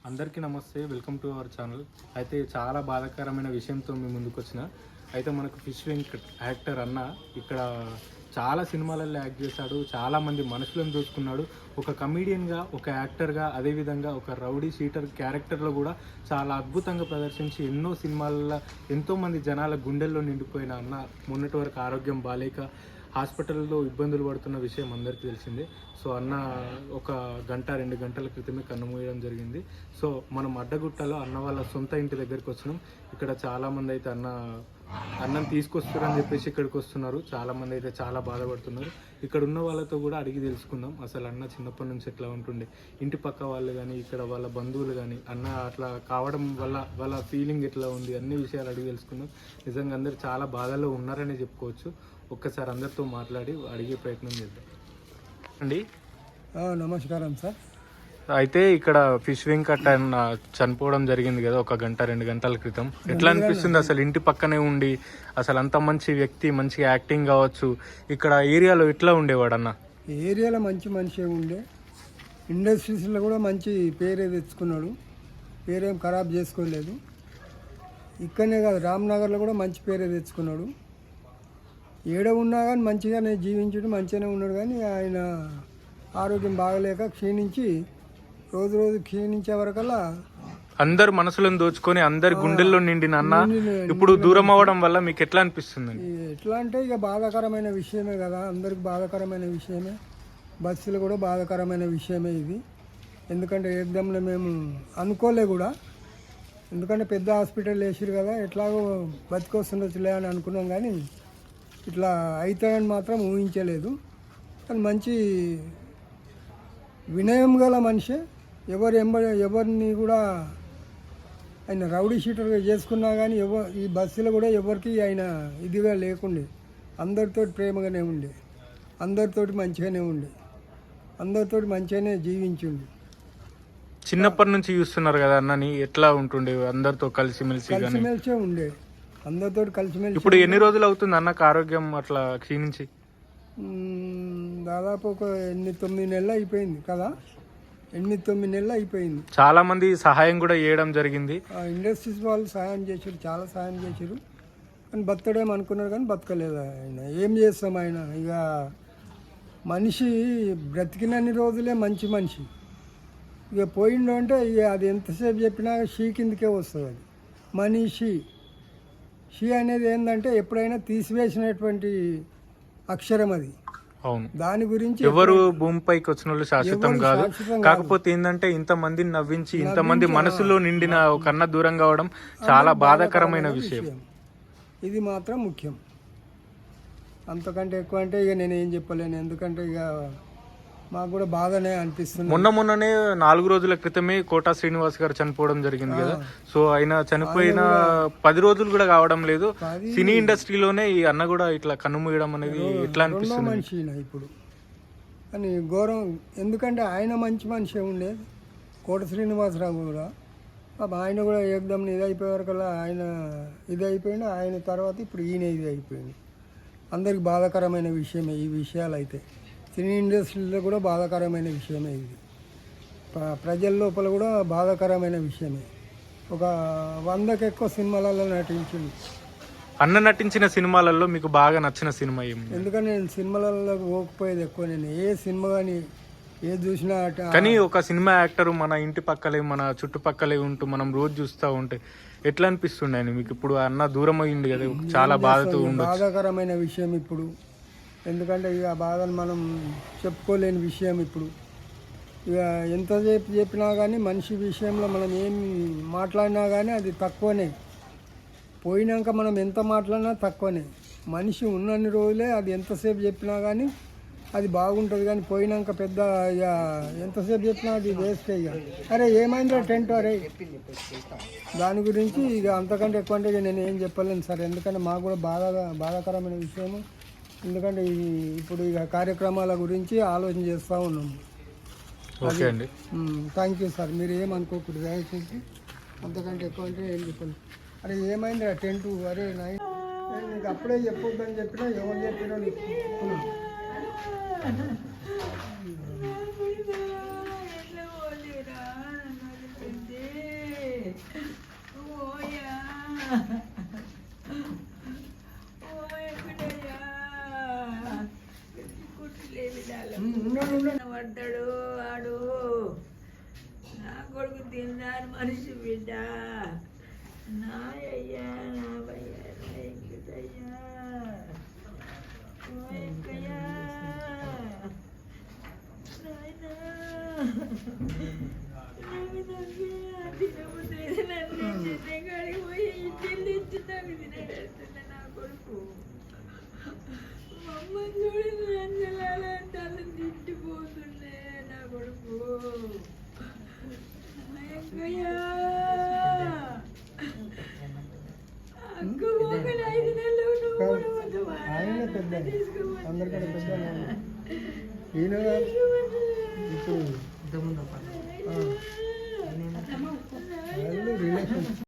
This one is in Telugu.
అందరికీ నమస్తే, వెల్కమ్ టు అవర్ ఛానల్. అయితే చాలా బాధాకరమైన విషయంతో మేము ముందుకు వచ్చిన. అయితే మనకు ఫిష్ వెంకట్ యాక్టర్ అన్న ఇక్కడ చాలా సినిమాలలో యాక్ట్ చేశాడు, చాలామంది మనుషులను దోచుకున్నాడు. ఒక కమీడియన్గా, ఒక యాక్టర్గా, అదేవిధంగా ఒక రౌడీ షీటర్ క్యారెక్టర్లో కూడా చాలా అద్భుతంగా ప్రదర్శించి ఎన్నో సినిమాలలో ఎంతోమంది జనాల గుండెల్లో నిండిపోయిన అన్న మొన్నటి వరకు ఆరోగ్యం బాలేక హాస్పిటల్లో ఇబ్బందులు పడుతున్న విషయం అందరికీ తెలిసిందే. సో అన్న ఒక గంట 2 గంటల క్రితమే కన్నుమూయడం జరిగింది. సో మనం అడ్డగుట్టలో అన్న వాళ్ళ సొంత ఇంటి దగ్గరికి వచ్చినాం. ఇక్కడ చాలామంది అయితే అన్నం తీసుకొస్తారని చెప్పేసి ఇక్కడికి వస్తున్నారు. చాలామంది అయితే చాలా బాధపడుతున్నారు. ఇక్కడ ఉన్న వాళ్ళతో కూడా అడిగి తెలుసుకుందాం అసలు అన్న చిన్నప్పటి నుంచి ఎట్లా ఉంటుండే, ఇంటి పక్క వాళ్ళు కానీ ఇక్కడ వాళ్ళ బంధువులు కానీ అన్న అట్లా కావడం వల్ల వాళ్ళ ఫీలింగ్ ఎట్లా ఉంది, అన్ని విషయాలు అడిగి తెలుసుకుందాం. నిజంగా అందరు చాలా బాధల్లో ఉన్నారని చెప్పుకోవచ్చు. ఒక్కసారి అందరితో మాట్లాడి అడిగే ప్రయత్నం చేద్దాం అండి. నమస్కారం సార్. అయితే ఇక్కడ ఫిష్ వెంకట్ అన్న చనిపోవడం జరిగింది కదా ఒక గంట 2 గంటల క్రితం. ఎట్లా అనిపిస్తుంది అసలు ఇంటి పక్కనే ఉండి అసలు అంత మంచి వ్యక్తి, మంచిగా యాక్టింగ్ కావచ్చు, ఇక్కడ ఏరియాలో ఎట్లా ఉండేవాడు అన్న? ఏరియాలో మంచి మనిషి ఉండే, ఇండస్ట్రీస్లో కూడా మంచి పేరే తెచ్చుకున్నాడు, పేరేం ఖరాబ్ చేసుకోలేదు. ఇక్కడనే కాదు రామ్నగర్లో కూడా మంచి పేరే తెచ్చుకున్నాడు. ఏడ ఉన్నా కానీ మంచిగానే జీవించుడు, మంచిగానే ఉన్నాడు. కానీ ఆయన ఆరోగ్యం బాగలేక క్షీణించి రోజు క్షీణించే వరకల్లా అందరు మనసులను దోచుకొని అందరి గుండెల్లో నిండిన అన్న ఇప్పుడు దూరం అవ్వడం వల్ల మీకు ఎట్లా అనిపిస్తుంది? ఎట్లా అంటే ఇక బాధాకరమైన విషయమే కదా, అందరికి బాధాకరమైన విషయమే, బస్సులు కూడా బాధాకరమైన విషయమే ఇది. ఎందుకంటే ఏకదంలో మేము అనుకోలే కూడా, ఎందుకంటే పెద్ద హాస్పిటల్ వేసిరు కదా, ఎట్లాగో బతికొస్తుండొచ్చులే అని అనుకున్నాం. కానీ ఇట్లా అవుతాయని మాత్రం ఊహించలేదు. కానీ మంచి వినయం గల మనిషి, ఎవరిని కూడా ఆయన రౌడీ షీటర్గా చేసుకున్నా కానీ ఈ బస్సులో కూడా ఎవరికి ఆయన ఇదిగా లేకుండే, అందరితోటి ప్రేమగానే ఉండే, అందరితోటి మంచిగానే ఉండే, అందరితోటి మంచిగానే జీవించిండు. చిన్నప్పటి నుంచి చూస్తున్నారు కదా అన్నని, ఎట్లా ఉంటుండే అందరితో కలిసిమెలిసే ఉండే, అందరితోటి కలిసిమెలిసి. ఇప్పుడు ఎన్ని రోజులు అవుతుంది అన్నకు ఆరోగ్యం అట్లా క్షీణించి? దాదాపు ఒక 8-9 నెలలు అయిపోయింది కదా, 8-9 నెలలు అయిపోయింది. చాలా మంది సహాయం కూడా చేయడం జరిగింది. ఇండస్ట్రీస్ వాళ్ళు సహాయం చేశారు, చాలా సహాయం చేశారు. కానీ బతకడేమో అనుకున్నారు కానీ బతకలేదు. ఆయన ఏం చేస్తాం, ఆయన ఇక మనిషి బ్రతికినన్ని రోజులే మంచి మనిషి. ఇక పోయిండు అంటే ఇక అది ఎంతసేపు చెప్పినా షీ కిందకే వస్తుంది. అది మనిషి, షీ అనేది ఏంటంటే ఎప్పుడైనా తీసివేసినటువంటి అక్షరం అది. అవును, దాని గురించి ఎవరు భూమిపైకి వచ్చిన వాళ్ళు శాశ్వతం కాదు. కాకపోతే ఏంటంటే ఇంతమందిని నవ్వించి ఇంతమంది మనసులో నిండిన ఒక అన్న దూరం కావడం చాలా బాధాకరమైన విషయం. ఇది మాత్రం ముఖ్యం. అంతకంటే ఎక్కువ అంటే ఇక నేను ఏం చెప్పలేను, ఎందుకంటే ఇక మాకు కూడా బాగానే అనిపిస్తుంది. మొన్ననే 4 రోజుల క్రితమే కోటా శ్రీనివాస్ గారు చనిపోవడం జరిగింది కదా. సో ఆయన చనిపోయిన 10 రోజులు కూడా కావడం లేదు. సినీ ఇండస్ట్రీలోనే ఈ అన్న కూడా ఇట్లా కన్నుమూయడం అనేది ఎట్లా అనిపిస్తుంది? మనిషి ఇప్పుడు అని గౌరవం, ఎందుకంటే ఆయన మంచి మనిషి ఉండేది. కోట శ్రీనివాసరావు కూడా ఆయన కూడా ఏకదమ్ ఇది అయిపోయే వరకల్లా ఆయన ఇది అయిపోయింది. ఆయన తర్వాత ఇప్పుడు ఈయన ఇది అయిపోయింది. అందరికి బాధాకరమైన విషయమే ఈ విషయాలు. అయితే సినీ ఇండస్ట్రీలో కూడా బాధాకరమైన విషయమే ఇది, ప్రజల లోపల కూడా బాధాకరమైన విషయమే. ఒక 100కి ఎక్కువ సినిమాలలో నటించింది. అన్న నటించిన సినిమాలలో మీకు బాగా నచ్చిన సినిమా ఏమి? ఎందుకంటే నేను సినిమాలలో పోకపోయేది ఎక్కువ. నేను ఏ సినిమా కానీ ఏది చూసినా, కానీ ఒక సినిమా యాక్టర్ మన ఇంటి పక్కలే, మన చుట్టుపక్కలే ఉంటూ మనం రోజు చూస్తూ ఉంటే ఎట్లా అనిపిస్తుండే మీకు? ఇప్పుడు అన్న దూరం అయ్యింది కదా, చాలా బాధతో ఉండదు. బాధాకరమైన విషయం ఇప్పుడు, ఎందుకంటే ఇక బాధను మనం చెప్పుకోలేని విషయం ఇప్పుడు. ఇక ఎంతసేపు చెప్పినా కానీ మనిషి విషయంలో మనం ఏం మాట్లాడినా కానీ అది తక్కువనే. పోయినాక మనం ఎంత మాట్లాడినా తక్కువనే. మనిషి ఉన్నన్ని రోజులే అది ఎంతసేపు చెప్పినా కానీ అది బాగుంటుంది. కానీ పోయినాక పెద్ద ఇక ఎంతసేపు చెప్పినా అది వేస్ట్. ఇక అరే ఏమైందో టెంట్, అరే దాని గురించి ఇక అంతకంటే ఎక్కువ అంటే ఇక నేను ఏం చెప్పలేను సార్. ఎందుకంటే మాకు కూడా బాధాకరమైన విషయము. ఎందుకంటే ఇప్పుడు ఇక కార్యక్రమాల గురించి ఆలోచన చేస్తూ ఉన్నాము. ఓకే అండి, థ్యాంక్ యూ సార్. మీరు ఏమనుకోకూడదు దయచేసి. అంతకంటే ఎక్కువ అంటే ఏం చెప్పండి. అరే ఏమైంది ఆ టెంట్, అరే నీకు అప్పుడే చెప్పొద్దని చెప్పినా ఎవరు చెప్పినా నీకు ఓయా ఓయా కుట్లేవి పడ్డాడు వాడు నా కొడుకు తిన్నాను మనిషి బిడ్డ నా అయ్యా నా భయ్యా నా ఎంకటయ్యా ఓ ఎంకయ్యా నాయనా కాడికి పోయి ఇంటిల్లు ఇచ్చి నాకు తినడేస్తున్నా నా కొడుకు అమ్మ చూడండి అంజలాల తల్లి తిట్టిపోతుండే నా కొడుకు అక్కయ్యా అక్క ఒకటి 5 నెలలు నువ్వు కూడా కొంచెం ఆయన పెద్ద అందరికంటే పెద్ద ఈయన ఇప్పుడు రిలేషన్